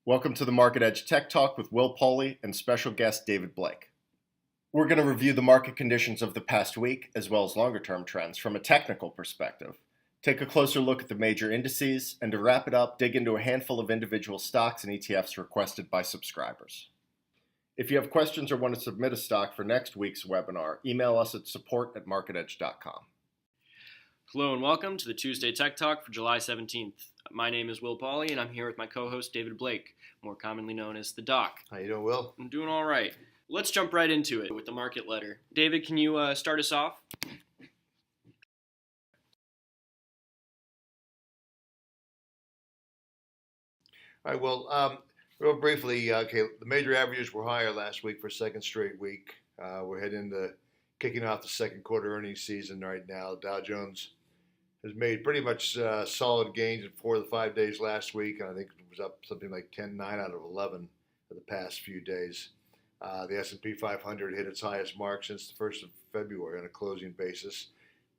Welcome to the Market Edge Tech Talk with Paule and special guest David Blake. We're going to review the market conditions of the past week as well as longer-term trends from a technical perspective, take a closer look at the major indices, and to wrap it up, dig into a handful of individual stocks and ETFs requested by subscribers. If you have questions or want to submit a stock for next week's webinar, email us at support@marketedge.com. Hello and welcome to the Tuesday Tech Talk for July 17th. My name is Paule and I'm here with my co-host David Blake, more commonly known as the Doc. How you doing, Will? I'm doing all right. Let's jump right into it with the market letter. David, can you start us off? All right, well, real briefly, the major averages were higher last week for a second straight week. We're heading into kicking off the second quarter earnings season right now. Dow Jones has made pretty much solid gains in 4 of the 5 days last week, and I think it was up something like 10, 9 out of 11 for the past few days. The S&P 500 hit its highest mark since the 1st of February on a closing basis.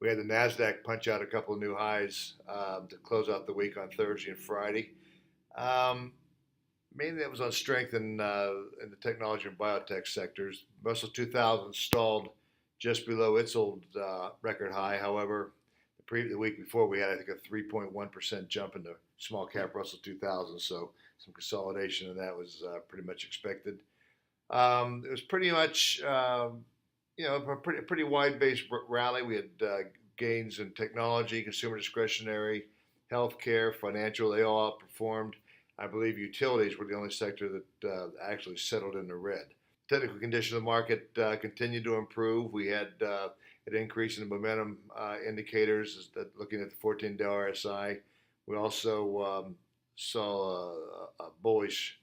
We had the NASDAQ punch out a couple of new highs to close out the week on Thursday and Friday. Mainly that was on strength in the technology and biotech sectors. Russell 2000 stalled just below its old record high. However, the week before we had, I think, a 3.1% jump in the small cap Russell 2000, so some consolidation in that was pretty much expected. It was pretty much, a pretty wide-based rally. We had gains in technology, consumer discretionary, healthcare, financial. They all outperformed. I believe utilities were the only sector that actually settled in the red. Technical condition of the market continued to improve. We had an increase in the momentum indicators, looking at the 14-day RSI. We also saw a bullish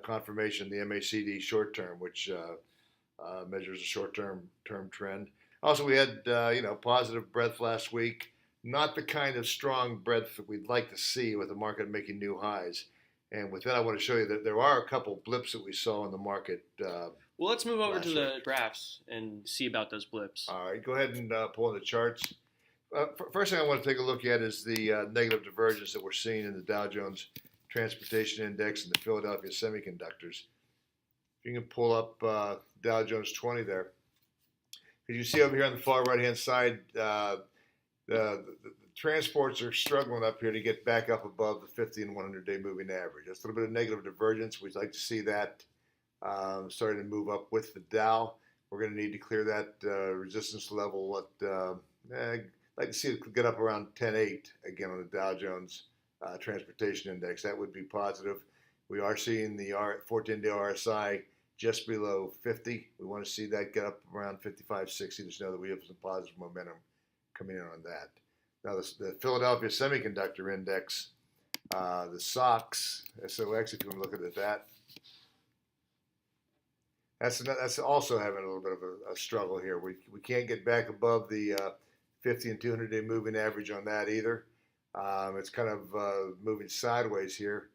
confirmation in the MACD short term, which measures a short-term trend. Also, we had positive breadth last week. Not the kind of strong breadth that we'd like to see with the market making new highs. And with that, I want to show you that there are a couple blips that we saw in the market. Well, let's move over to the graphs and see about those blips. All right, go ahead and pull in the charts. First thing I want to take a look at is the negative divergence that we're seeing in the Dow Jones Transportation Index and the Philadelphia Semiconductors. If you can pull up Dow Jones 20 there. As you see over here on the far right-hand side, the transports are struggling up here to get back up above the 50 and 100-day moving average. That's a little bit of negative divergence. We'd like to see that starting to move up with the Dow. We're going to need to clear that resistance level. I'd like to see it get up around 10.8 again on the Dow Jones Transportation Index. That would be positive. We are seeing the 14-day RSI just below 50. We want to see that get up around 55, 60 to know that we have some positive momentum coming in on that. Now, the Philadelphia Semiconductor Index, the SOX, so actually if you want to look at that, that's also having a little bit of a struggle here. We can't get back above the 50 and 200-day moving average on that either. It's kind of moving sideways here.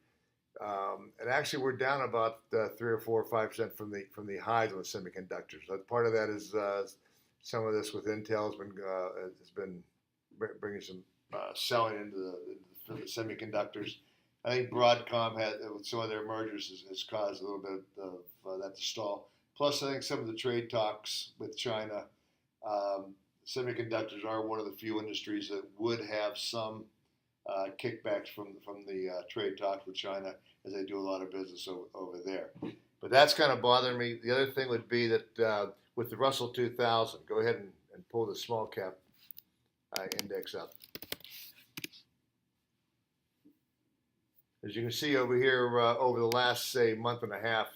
And actually, we're down about 3 or 4 or 5% from the highs on the semiconductors. So part of that is some of this with Intel has been bringing some selling into the semiconductors. I think Broadcom with some of their mergers has caused a little bit of that to stall. Plus, I think some of the trade talks with China, semiconductors are one of the few industries that would have some kickbacks from the trade talks with China, as they do a lot of business over there. But that's kind of bothering me. The other thing would be that with the Russell 2000, go ahead and pull the small cap index up. As you can see over here, over the last, say, month and a half,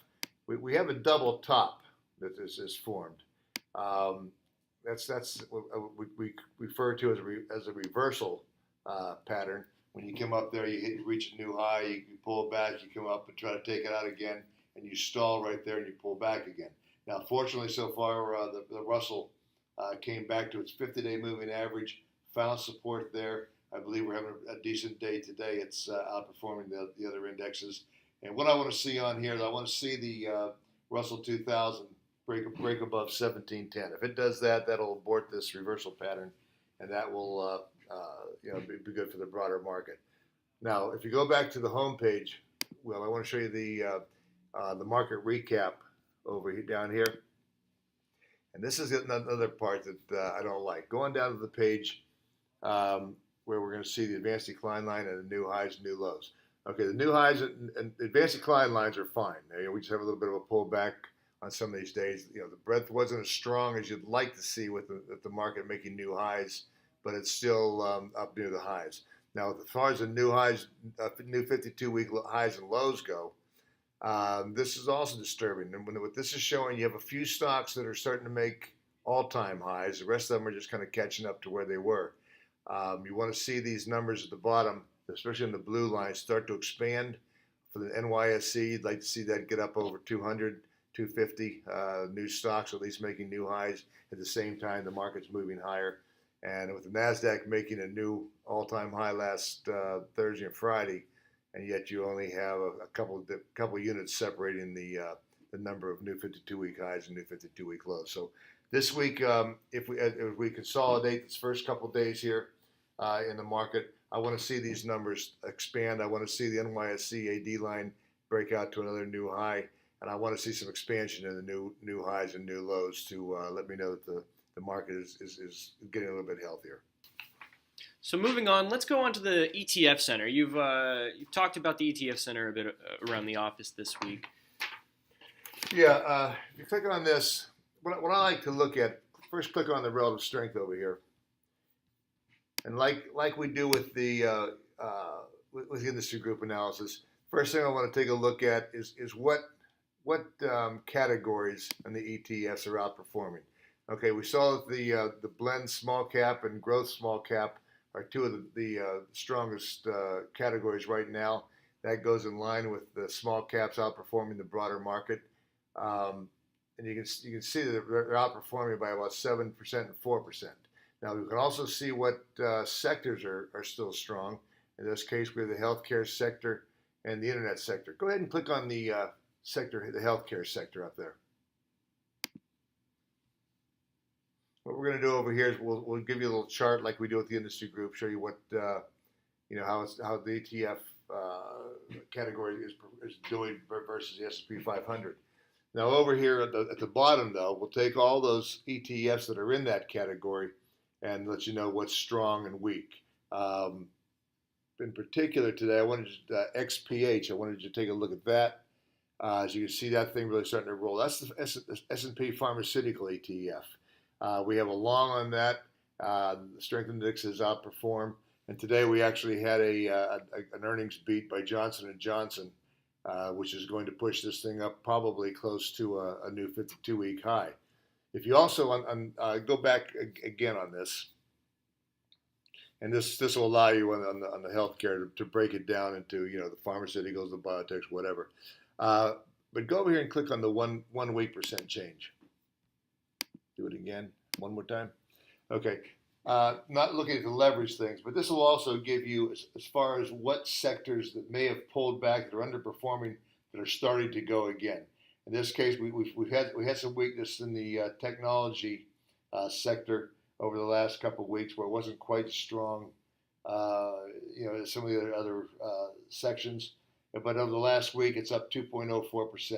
we have a double top that is formed. That's what we refer to as a reversal pattern. When you come up there, you reach a new high, you pull back, you come up and try to take it out again, and you stall right there and you pull back again. Now, fortunately, so far, the Russell came back to its 50-day moving average, found support there. I believe we're having a decent day today. It's outperforming the other indexes. And what I want to see on here, I want to see the Russell 2000 break above 1710. If it does that, that'll abort this reversal pattern, and that will be good for the broader market. Now, if you go back to the home page Well, I want to show you the market recap over here, down here. And this is another part that I don't like. Going down to the page where we're going to see the advanced decline line and the new highs and new lows. Okay, the new highs and advanced decline lines are fine. We just have a little bit of a pullback on some of these days. The breadth wasn't as strong as you'd like to see with the market making new highs, but it's still up near the highs. Now, as far as the new highs, new 52-week highs and lows go, this is also disturbing. And what this is showing, you have a few stocks that are starting to make all-time highs. The rest of them are just kind of catching up to where they were. You want to see these numbers at the bottom, especially in the blue line, start to expand. For the NYSE, you'd like to see that get up over 200, 250 new stocks, at least making new highs. At the same time, the market's moving higher. And with the NASDAQ making a new all-time high last Thursday and Friday, and yet you only have a couple units separating the number of new 52-week highs and new 52-week lows. So this week, if we consolidate this first couple days here in the market, I want to see these numbers expand. I want to see the NYSE AD line break out to another new high, and I want to see some expansion in the new highs and new lows to let me know that the market is getting a little bit healthier. So moving on, let's go on to the ETF Center. You've talked about the ETF Center a bit around the office this week. Yeah, if you click on this, what I like to look at, first click on the relative strength over here. And like we do with the industry group analysis, first thing I want to take a look at is what categories in the ETFs are outperforming. Okay, we saw that the blend small cap and growth small cap are two of the strongest categories right now. That goes in line with the small caps outperforming the broader market, and you can see that they're outperforming by about 7% and 4%. Now we can also see what sectors are still strong. In this case, we have the healthcare sector and the internet sector. Go ahead and click on the sector, the healthcare sector up there. What we're going to do over here is we'll give you a little chart like we do with the industry group, show you what how the ETF category is doing versus the S&P 500. Now over here at the bottom though, we'll take all those ETFs that are in that category and let you know what's strong and weak. In particular today, I wanted XPH. I wanted you to take a look at that. As you can see, that thing really starting to roll. That's the S&P Pharmaceutical ETF. We have a long on that. The strength index has outperformed, and today we actually had an earnings beat by Johnson & Johnson, which is going to push this thing up probably close to a new 52-week high. If you also go back again on this, and this will allow you on the healthcare to break it down into the pharmaceuticals, the biotechs, whatever. But go over here and click on the 1 week percent change. Do it again, one more time. Okay, not looking at the leverage things, but this will also give you as far as what sectors that may have pulled back that are underperforming that are starting to go again. In this case, we had some weakness in the technology sector over the last couple of weeks where it wasn't quite as strong, as some of the other sections. But over the last week, it's up 2.04%.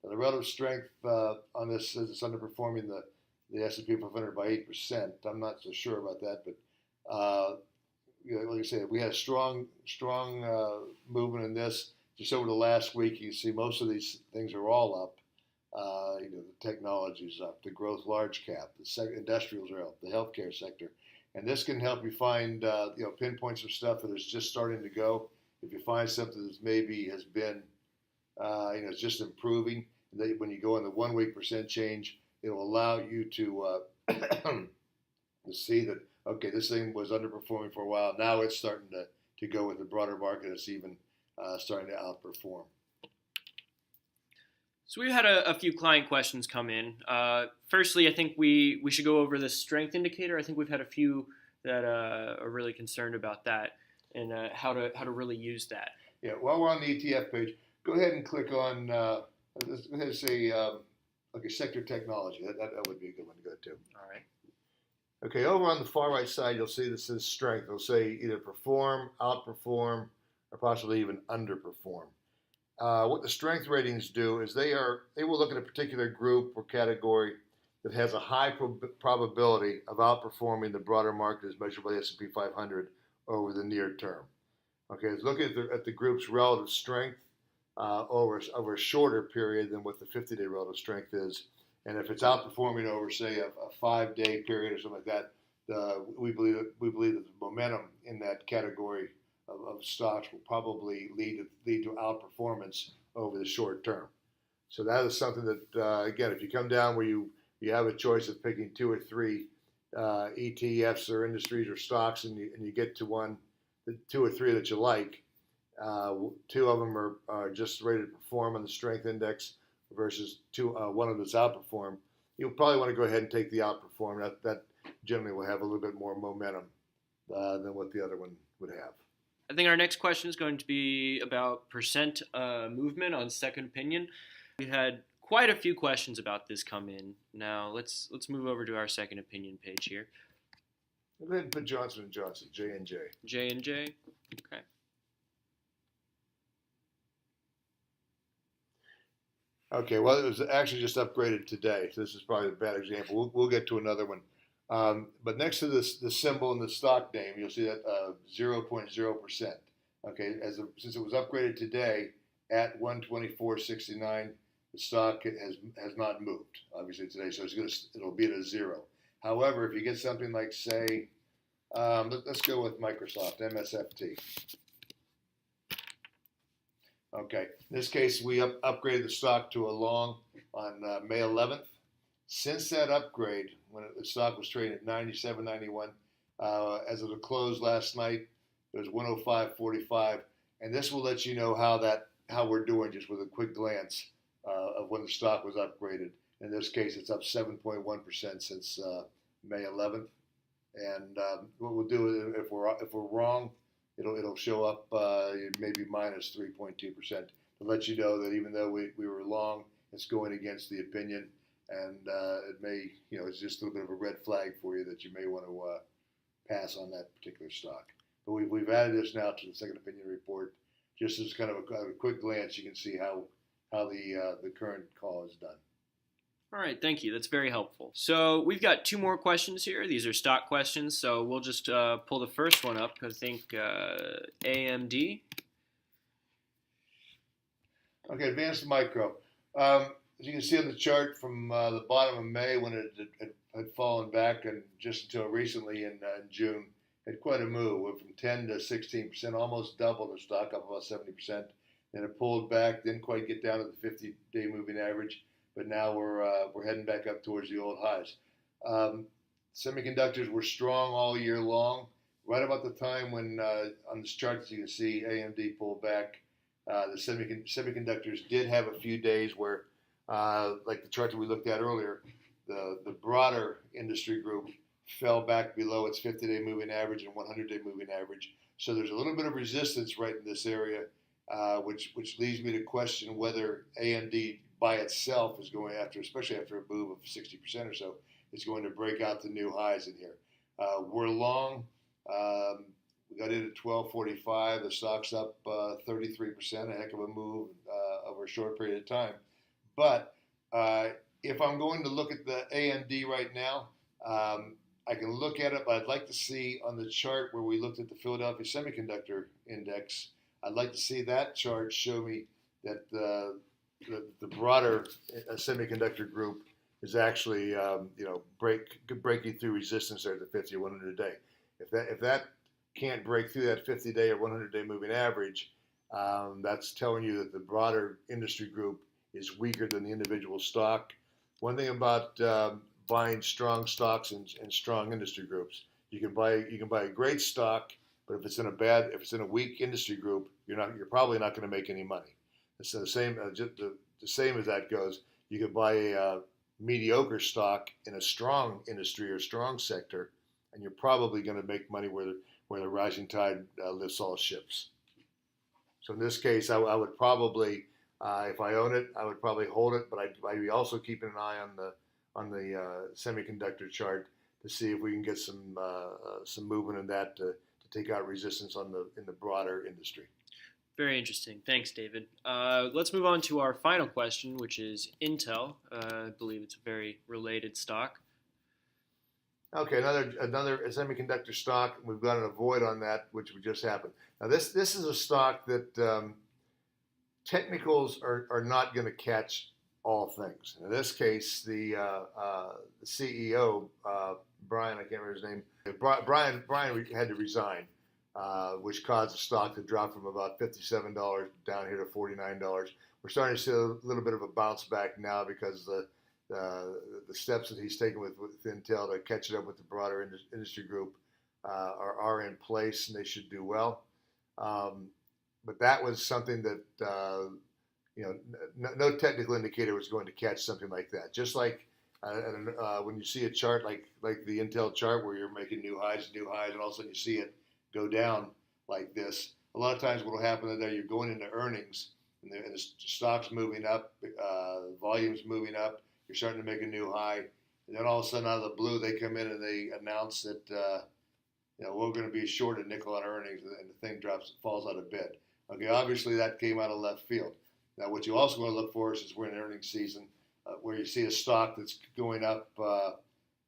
Now, the relative strength on this says it's underperforming the S&P 500 by 8%. I'm not so sure about that, but like I said, we had a strong movement in this. Just over the last week, you see most of these things are all up. The technology is up, the growth large cap, the industrials are up, the healthcare sector, and this can help you find pinpoints of stuff that is just starting to go. If you find something that maybe has been it's just improving, when you go on the 1 week percent change, it'll allow you to to see that okay, this thing was underperforming for a while. Now it's starting to go with the broader market. It's even starting to outperform. So we've had a few client questions come in. Firstly, I think we should go over the strength indicator. I think we've had a few that are really concerned about that and how to really use that. Yeah, while we're on the ETF page, go ahead and click on let's go ahead and say sector technology. That would be a good one to go to. All right. Okay, over on the far right side, you'll see this says strength. It'll say either perform, outperform, or possibly even underperform. What the strength ratings do is they will look at a particular group or category that has a high probability of outperforming the broader market as measured by the S&P 500 over the near term. Okay, it's looking at the group's relative strength over a shorter period than what the 50-day relative strength is, and if it's outperforming over, say, a 5-day period or something like that, we believe that the momentum in that category of stocks will probably lead to outperformance over the short term. So that is something that, again, if you come down where you have a choice of picking 2 or 3 ETFs or industries or stocks, and you get to 2 or 3 that you like, 2 of them are just ready to perform on the strength index versus one of them is outperform, you'll probably want to go ahead and take the outperform. That generally will have a little bit more momentum than what the other one would have. I think our next question is going to be about percent movement on second opinion. We had quite a few questions about this come in. Now let's move over to our second opinion page here. Go ahead and put Johnson & Johnson, J&J. J&J, okay. Okay, well, it was actually just upgraded today, so this is probably a bad example. We'll get to another one. But next to the symbol and the stock name, you'll see that 0.0%. Okay, since it was upgraded today at 124.69, the stock has not moved, obviously, today, so it'll be at a 0. However, if you get something like, say, let's go with Microsoft, MSFT. Okay, in this case, we upgraded the stock to a long on May 11th. Since that upgrade, when the stock was trading at 97.91, as of the close last night, it was 105.45, and this will let you know how we're doing just with a quick glance of when the stock was upgraded. In this case, it's up 7.1% since May 11th, and what we'll do is if we're wrong, it'll show up maybe minus 3.2% to let you know that even though we were long, it's going against the opinion, and it may, it's just a little bit of a red flag for you that you may want to pass on that particular stock. But we've added this now to the second opinion report, just as kind of a quick glance. You can see how the current call is done. All right, thank you. That's very helpful. So we've got 2 more questions here. These are stock questions, so we'll just pull the first one up. I think AMD. Okay, Advanced Micro. As you can see on the chart from the bottom of May, when it had fallen back, and just until recently in June, had quite a move. Went from 10 to 16%, almost double the stock, up about 70%. Then it pulled back, didn't quite get down to the 50-day moving average, but now we're heading back up towards the old highs. Semiconductors were strong all year long. Right about the time when on this chart, as you can see, AMD pulled back, the semiconductors did have a few days where, like the chart that we looked at earlier, the broader industry group fell back below its 50-day moving average and 100-day moving average. So there's a little bit of resistance right in this area, which leads me to question whether AMD by itself is going especially after a move of 60% or so, is going to break out the new highs in here. We're long. We got in at 12.45. The stock's up 33%, a heck of a move over a short period of time. But if I'm going to look at the AMD right now, I can look at it, but I'd like to see on the chart where we looked at the Philadelphia Semiconductor Index, I'd like to see that chart show me that the broader semiconductor group is actually breaking through resistance there at the 50 or 100 day. If that can't break through that 50-day or 100-day moving average, that's telling you that the broader industry group is weaker than the individual stock. One thing about buying strong stocks and strong industry groups, you can buy a great stock, but if it's in a weak industry group, you're probably not going to make any money. It's the same as that goes. You could buy a mediocre stock in a strong industry or strong sector, and you're probably going to make money where the rising tide lifts all ships. So in this case, I would probably, if I own it, I would probably hold it, but I'd be also keeping an eye on the semiconductor chart to see if we can get some movement in that to take out resistance in the broader industry. Very interesting. Thanks, David. Let's move on to our final question, which is Intel. I believe it's a very related stock. Okay, another semiconductor stock. We've got an avoid on that, which just happened. Now this is a stock that technicals are not going to catch all things. In this case, the CEO, Brian, I can't remember his name. Brian had to resign, which caused the stock to drop from about $57 down here to $49. We're starting to see a little bit of a bounce back now because the steps that he's taken with Intel to catch it up with the broader industry group are in place, and they should do well. But that was something that no technical indicator was going to catch something like that. Just like when you see a chart like the Intel chart where you're making new highs, and all of a sudden you see it go down like this. A lot of times what will happen is that you're going into earnings and the stock's moving up, volume's moving up, you're starting to make a new high, and then all of a sudden out of the blue they come in and they announce that we're going to be short a nickel on earnings, and the thing falls out of bid. Okay, obviously that came out of left field. Now what you also want to look for is we're in earnings season, where you see a stock that's going up,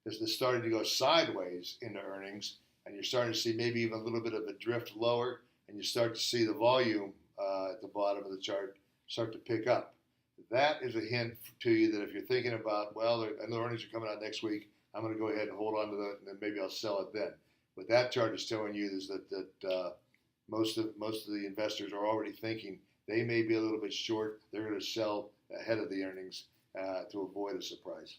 is starting to go sideways into earnings, and you're starting to see maybe even a little bit of a drift lower, and you start to see the volume at the bottom of the chart start to pick up. That is a hint to you that if you're thinking about, well, I know earnings are coming out next week, I'm going to go ahead and hold on to that, and then maybe I'll sell it then. What that chart is telling you is that most of the investors are already thinking they may be a little bit short. They're going to sell ahead of the earnings to avoid a surprise.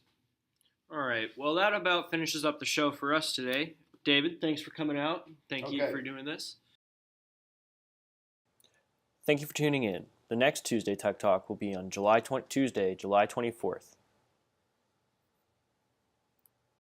All right. Well, that about finishes up the show for us today. David, thanks for coming out. Thank you for doing this. Thank you for tuning in. The next Tuesday Tech Talk will be on Tuesday, July 24th.